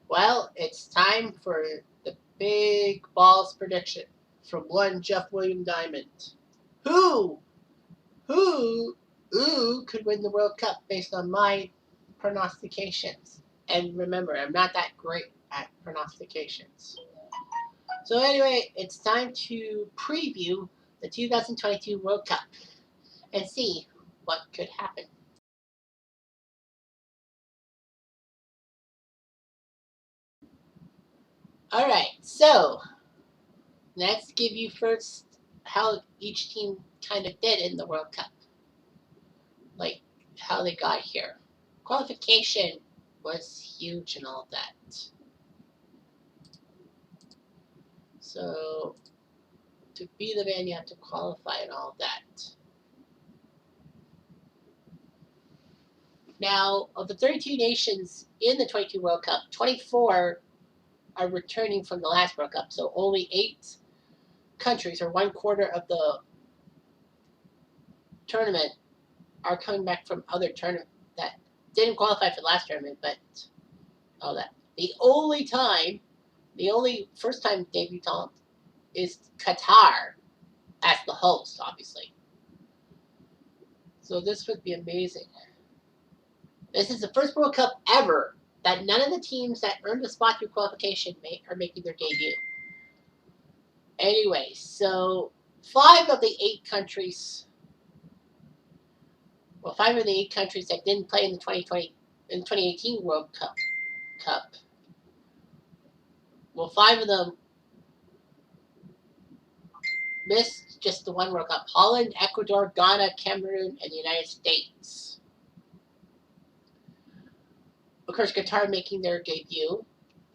Well, it's time for the big balls prediction from one Jeff William Diamond. Who, who could win the World Cup based on my prognostications? And remember, I'm not that great at prognostications. So anyway, it's time to preview the 2022 World Cup and see what could happen. All right, so let's give you first how each team kind of did in the World Cup, like how they got here. Qualification was huge and all that. So to be the man, you have to qualify and all that. Now, of the 32 nations in the 22 World Cup, 24 are returning from the last World Cup. So only 8 countries, or 1/4 of the tournament, are coming back from other tournaments that didn't qualify for the last tournament, but all that. The only first time debutant is Qatar as the host, obviously. So this would be amazing. This is the first World Cup ever that none of the teams that earned a spot through qualification are making their debut. Anyway, so 5 of the 8 countries that didn't play in the 2018 World Cup, well, 5 of them missed just the one World Cup: Holland, Ecuador, Ghana, Cameroon, and the United States. Of course, Qatar making their debut.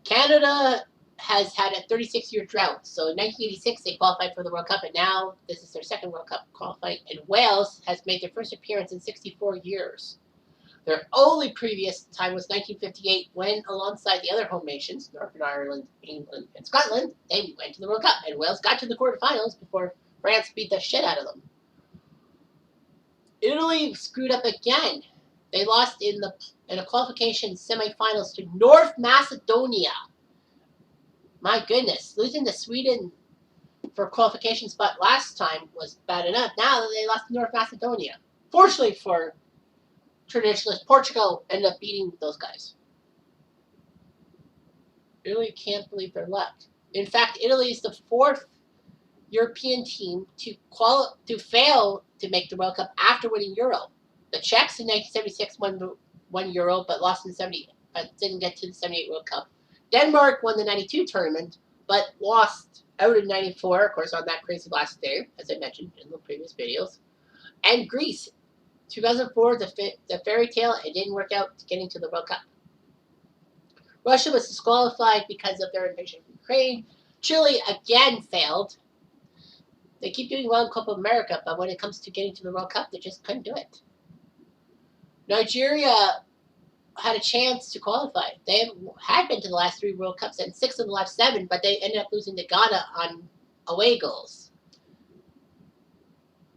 Canada has had a 36-year drought. So in 1986, they qualified for the World Cup, and now this is their second World Cup qualifying. And Wales has made their first appearance in 64 years. Their only previous time was 1958, when, alongside the other home nations, Northern Ireland, England, and Scotland, they went to the World Cup, and Wales got to the quarterfinals before France beat the shit out of them. Italy screwed up again. They lost in a qualification semifinals to North Macedonia. My goodness, losing to Sweden for a qualification spot last time was bad enough. Now they lost to North Macedonia. Fortunately for traditionalist Portugal, ended up beating those guys. Italy can't believe their luck. In fact, Italy is the 4th European team to fail to make the World Cup after winning Euro. The Czechs in 1976 won Euro, but lost in but didn't get to the 78 World Cup. Denmark won the 92 tournament, but lost out in 94, of course, on that crazy last day, as I mentioned in the previous videos. And Greece, 2004, the fairy tale, it didn't work out getting to the World Cup. Russia was disqualified because of their invasion of Ukraine. Chile again failed. They keep doing well in Copa America, but when it comes to getting to the World Cup, they just couldn't do it. Nigeria had a chance to qualify. They had been to the last 3 World Cups and 6 of the last 7, but they ended up losing to Ghana on away goals.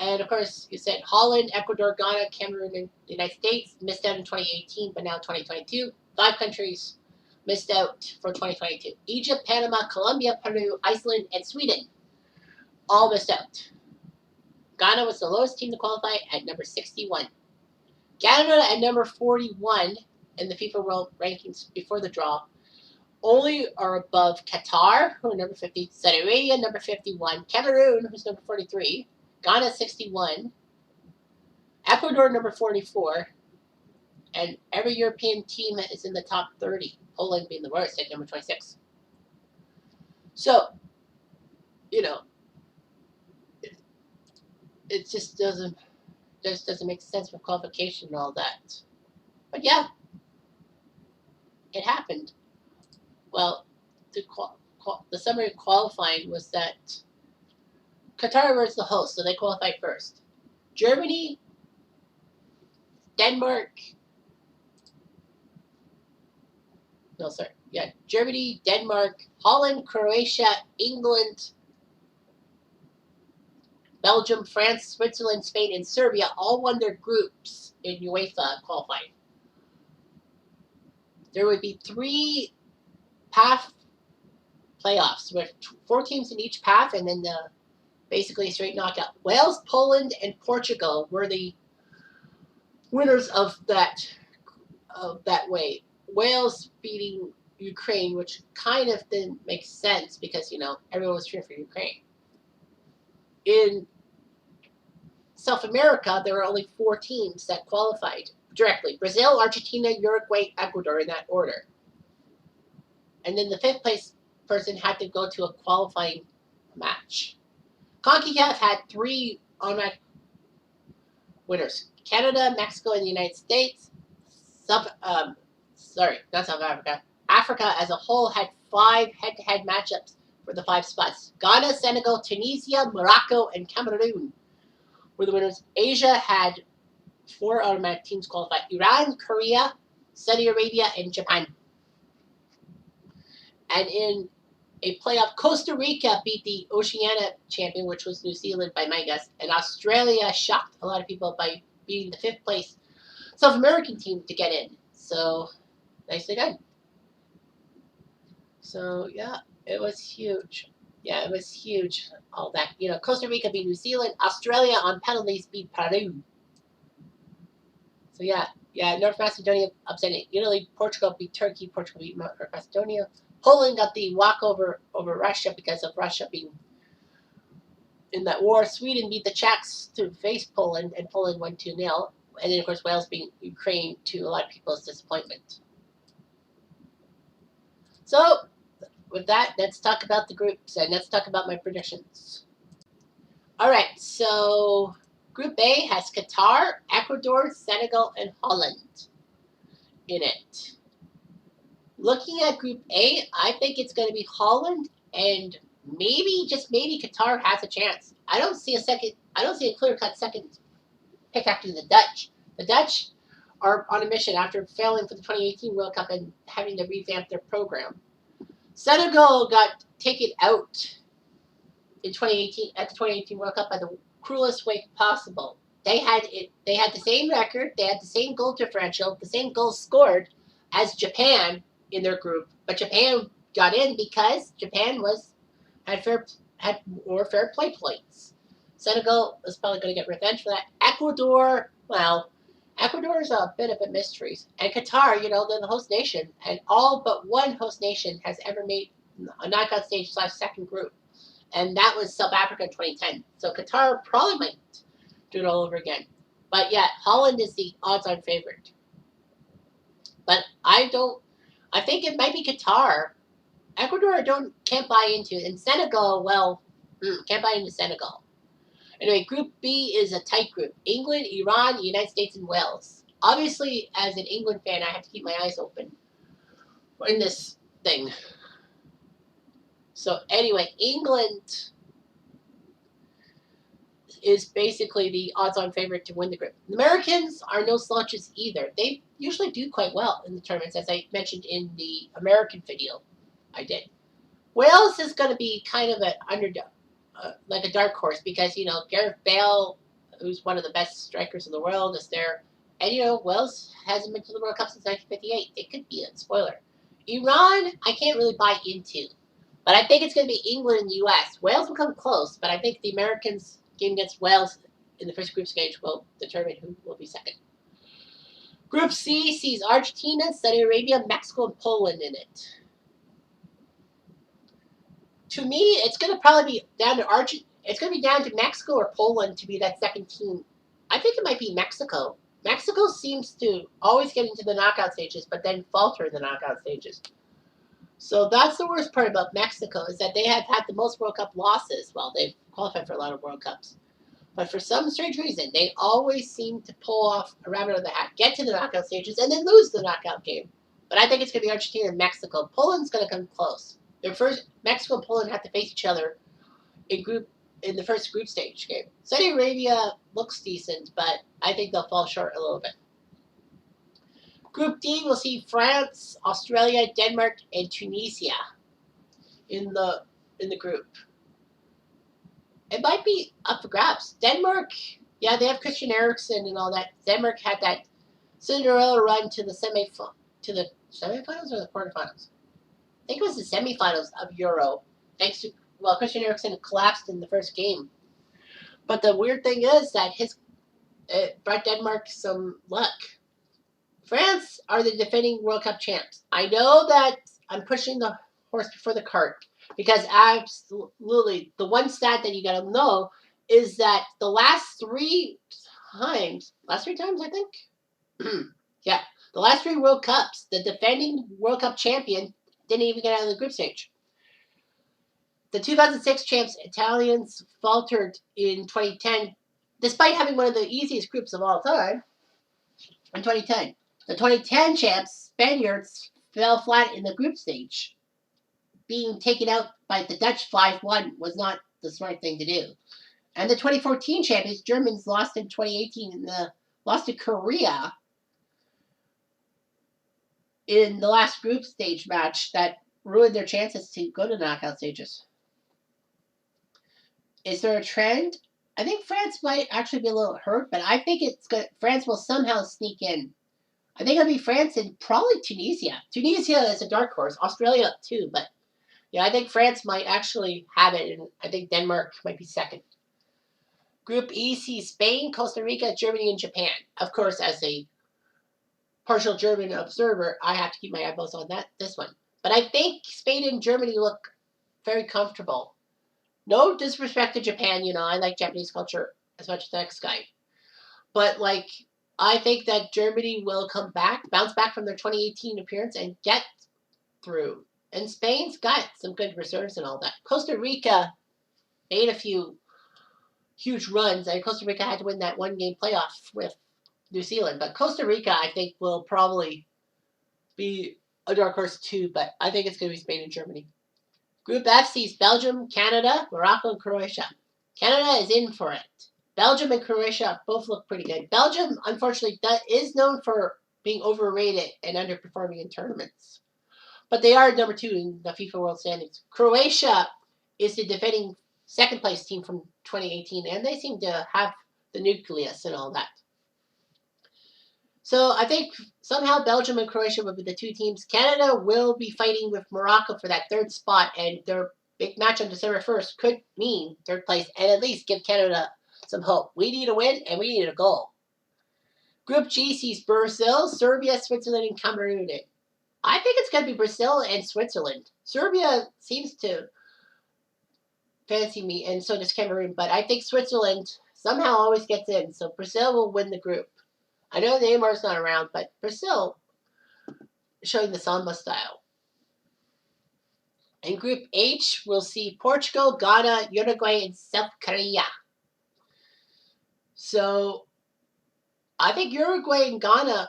And of course, you said Holland, Ecuador, Ghana, Cameroon, and the United States missed out in 2018, but now 2022. 5 countries missed out for 2022. Egypt, Panama, Colombia, Peru, Iceland, and Sweden all missed out. Ghana was the lowest team to qualify at number 61. Canada at number 41 in the FIFA World Rankings before the draw only are above Qatar, who are number 50, Saudi Arabia, number 51, Cameroon, who's number 43, Ghana, 61, Ecuador, number 44, and every European team is in the top 30, Poland being the worst at number 26. So, you know, it just doesn't make sense for qualification and all that. But yeah, it happened. Well, the summary of qualifying was that Qatar was the host, so they qualified first. Germany, Denmark, Germany, Denmark, Holland, Croatia, England, Belgium, France, Switzerland, Spain, and Serbia all won their groups in UEFA qualifying. There would be 3 path playoffs with 4 teams in each path, and then the basically straight knockout. Wales, Poland, and Portugal were the winners of that way. Wales beating Ukraine, which kind of didn't make sense because everyone was cheering for Ukraine. In South America, there were only 4 teams that qualified directly: Brazil, Argentina, Uruguay, Ecuador, in that order. And then the 5th place person had to go to a qualifying match. CONCACAF had 3 automatic winners: Canada, Mexico, and the United States. Not South Africa. Africa as a whole had 5 head-to-head matchups for the 5 spots. Ghana, Senegal, Tunisia, Morocco, and Cameroon were the winners. Asia had 4 automatic teams qualified: Iran, Korea, Saudi Arabia, and Japan. And in a playoff, Costa Rica beat the Oceania champion, which was New Zealand, by my guess. And Australia shocked a lot of people by beating the 5th place South American team to get in. So, nicely done. So, yeah, it was huge. Yeah, it was huge. All that. Costa Rica beat New Zealand. Australia on penalties beat Peru. So, yeah, North Macedonia upsetting Italy. Portugal beat Turkey. Portugal beat North Macedonia. Poland got the walkover over Russia because of Russia being in that war. Sweden beat the Czechs to face Poland, and Poland won 2-0. And then, of course, Wales beat Ukraine to a lot of people's disappointment. So, with that, let's talk about the groups, and let's talk about my predictions. All right, so Group A has Qatar, Ecuador, Senegal, and Holland in it. Looking at Group A, I think it's going to be Holland, and maybe, just maybe, Qatar has a chance. I don't see a clear-cut second pick after the Dutch. The Dutch are on a mission after failing for the 2018 World Cup and having to revamp their program. Senegal got taken out in 2018 at the 2018 World Cup by the cruelest way possible. They had the same record, they had the same goal differential, the same goals scored as Japan in their group, but Japan got in because Japan had more fair play points. Senegal is probably going to get revenge for that. Ecuador is a bit of a mystery. And Qatar, they're the host nation, and all but one host nation has ever made a knockout stage / second group, and that was South Africa in 2010. So Qatar probably might do it all over again. But yeah, Holland is the odds-on favorite. But I think it might be Qatar. Ecuador can't buy into, and Senegal, can't buy into Senegal. Anyway, Group B is a tight group: England, Iran, United States, and Wales. Obviously, as an England fan, I have to keep my eyes open in this thing. So anyway, England is basically the odds-on favorite to win the group. The Americans are no slouches either. They usually do quite well in the tournaments, as I mentioned in the American video I did. Wales is going to be kind of an underdog, like a dark horse, because Gareth Bale, who's one of the best strikers in the world, is there, and Wales hasn't been to the World Cup since 1958. It could be a spoiler. Iran, I can't really buy into, but I think it's going to be England and the U.S. Wales will come close, but I think the Americans' game against Wales in the first group stage will determine who will be second. Group C sees Argentina, Saudi Arabia, Mexico, and Poland in it. To me, it's going to probably be down to It's going to be down to Mexico or Poland to be that second team. I think it might be Mexico. Mexico seems to always get into the knockout stages, but then falter in the knockout stages. So that's the worst part about Mexico, is that they have had the most World Cup losses. Well, they've qualified for a lot of World Cups. But for some strange reason, they always seem to pull off a rabbit out of the hat, get to the knockout stages, and then lose the knockout game. But I think it's going to be Argentina and Mexico. Poland's going to come close. Mexico and Poland have to face each other in the first group stage game. Saudi Arabia looks decent, but I think they'll fall short a little bit. Group D will see France, Australia, Denmark, and Tunisia in the group. It might be up for grabs. Denmark, yeah, they have Christian Eriksen and all that. Denmark had that Cinderella run to the semifinals or the quarterfinals. think it was the semifinals of Euro. Thanks to, well, Christian Eriksen collapsed in the first game. But the weird thing is that it brought Denmark some luck. France are the defending World Cup champs. I know that I'm pushing the horse before the cart because absolutely the one stat that you got to know is that the last three times I think, yeah, the last three World Cups, the defending World Cup champion didn't even get out of the group stage. The 2006 champs Italians faltered in 2010, despite having one of the easiest groups of all time in 2010. The 2010 champs Spaniards fell flat in the group stage. Being taken out by the Dutch 5-1 was not the smart thing to do. And the 2014 champions Germans lost in 2018 lost to Korea in the last group stage match that ruined their chances to go to the knockout stages. Is there a trend? I think France might actually be a little hurt, but I think France will somehow sneak in. I think it'll be France and probably Tunisia. Tunisia is a dark horse. Australia too, but yeah, I think France might actually have it, and I think Denmark might be second. Group E sees Spain, Costa Rica, Germany, and Japan. Of course, as a partial German observer, I have to keep my eyeballs on this one. But I think Spain and Germany look very comfortable. No disrespect to Japan, I like Japanese culture as much as the next guy. But I think that Germany will bounce back from their 2018 appearance and get through. And Spain's got some good reserves and all that. Costa Rica made a few huge runs, and Costa Rica had to win that one game playoff with New Zealand. But Costa Rica, I think, will probably be a dark horse too, but I think it's going to be Spain and Germany. Group F sees Belgium, Canada, Morocco, and Croatia. Canada is in for it. Belgium and Croatia both look pretty good. Belgium, unfortunately, is known for being overrated and underperforming in tournaments. But they are number 2 in the FIFA World Standings. Croatia is the defending second place team from 2018, and they seem to have the nucleus and all that. So I think somehow Belgium and Croatia will be the 2 teams. Canada will be fighting with Morocco for that 3rd spot, and their big match on December 1st could mean 3rd place and at least give Canada some hope. We need a win, and we need a goal. Group G sees Brazil, Serbia, Switzerland, and Cameroon. I think it's going to be Brazil and Switzerland. Serbia seems to fancy me, and so does Cameroon, but I think Switzerland somehow always gets in, so Brazil will win the group. I know Neymar's not around, but Brazil is showing the Samba style. In Group H, we'll see Portugal, Ghana, Uruguay, and South Korea. So I think Uruguay and Ghana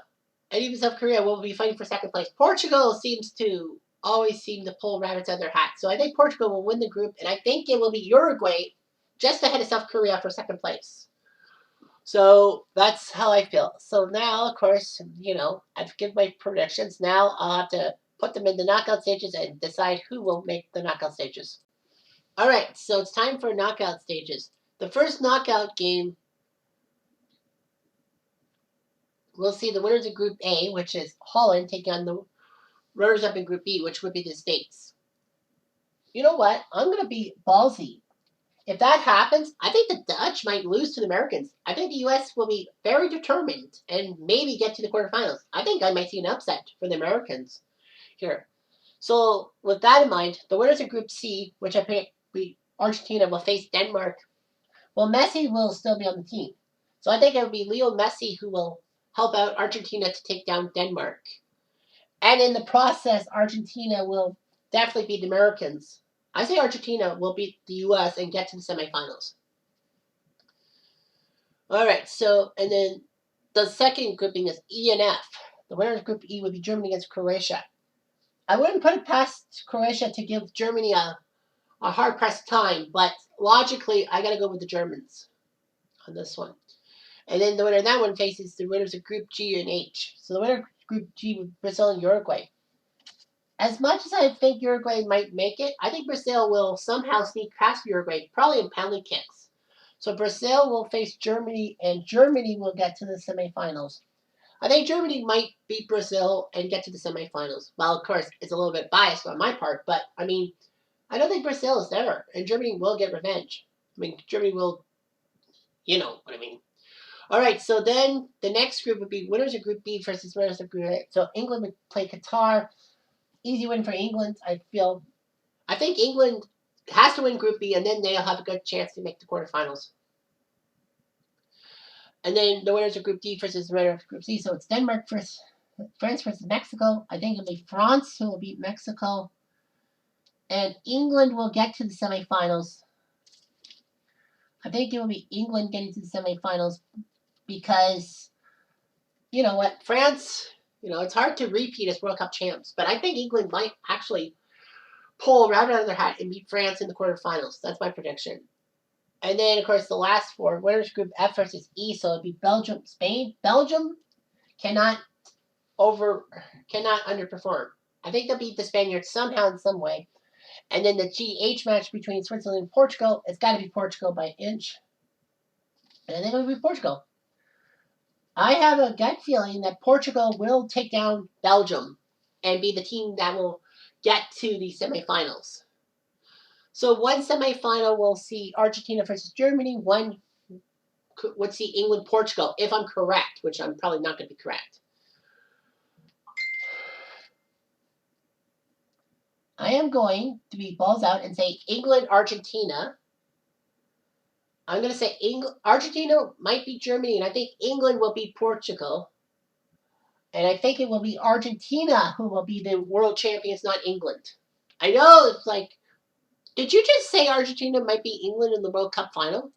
and even South Korea will be fighting for second place. Portugal seems to always pull rabbits out of their hat. So I think Portugal will win the group, and I think it will be Uruguay just ahead of South Korea for second place. So that's how I feel. So now, of course, I've given my predictions. Now I'll have to put them in the knockout stages and decide who will make the knockout stages. All right, so it's time for knockout stages. The first knockout game, we'll see the winners of Group A, which is Holland, taking on the runners-up in Group B, which would be the States. You know what? I'm going to be ballsy. If that happens, I think the Dutch might lose to the Americans. I think the U.S. will be very determined and maybe get to the quarterfinals. I think I might see an upset for the Americans here. So with that in mind, the winners of Group C, which I think Argentina will face Denmark, well, Messi will still be on the team. So I think it will be Leo Messi who will help out Argentina to take down Denmark. And in the process, Argentina will definitely beat the Americans. I say Argentina will beat the U.S. and get to the semifinals. All right, so, and then the second grouping is E and F. The winner of Group E would be Germany against Croatia. I wouldn't put it past Croatia to give Germany a hard-pressed time, but logically, I got to go with the Germans on this one. And then the winner of that one faces the winners of Group G and H. So the winner of Group G would be Brazil and Uruguay. As much as I think Uruguay might make it, I think Brazil will somehow sneak past Uruguay, probably in penalty kicks. So Brazil will face Germany, and Germany will get to the semifinals. I think Germany might beat Brazil and get to the semifinals. Well, of course, it's a little bit biased on my part, but I mean, I don't think Brazil is there, and Germany will get revenge. I mean, Germany will, you know what I mean. All right, so then the next group would be winners of Group B versus winners of Group A. So England would play Qatar. Easy win for England. I feel. I think England has to win Group B, and then they'll have a good chance to make the quarterfinals. And then the winners of Group D versus the winner of Group C. So it's Denmark versus France versus Mexico. I think it'll be France who will beat Mexico. And England will get to the semifinals. I think it will be England getting to the semifinals because, you know what, France, it's hard to repeat as World Cup champs, but I think England might actually pull right out of their hat and beat France in the quarterfinals. That's my prediction. And then, of course, the last four, winners group F versus E, so it'd be Belgium, Spain. Belgium cannot underperform. I think they'll beat the Spaniards somehow in some way. And then the GH match between Switzerland and Portugal, it's got to be Portugal by an inch. And I think it'll be Portugal. I have a gut feeling that Portugal will take down Belgium and be the team that will get to the semifinals. So one semifinal will see Argentina versus Germany. One would see England, Portugal, if I'm correct, which I'm probably not going to be correct. I am going to be balls out and say England, Argentina. I'm going to say Argentina might beat Germany, and I think England will beat Portugal. And I think it will be Argentina who will be the world champions, not England. I know it's like, did you just say Argentina might be England in the World Cup final?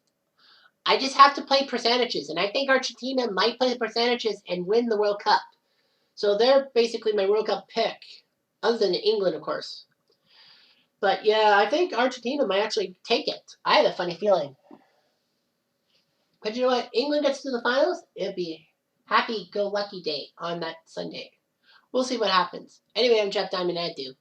I just have to play percentages, and I think Argentina might play the percentages and win the World Cup. So they're basically my World Cup pick, other than England, of course. But yeah, I think Argentina might actually take it. I have a funny feeling. But you know what? England gets to the finals, it'd be happy-go-lucky day on that Sunday. We'll see what happens. Anyway, I'm Jeff Diamond. I do.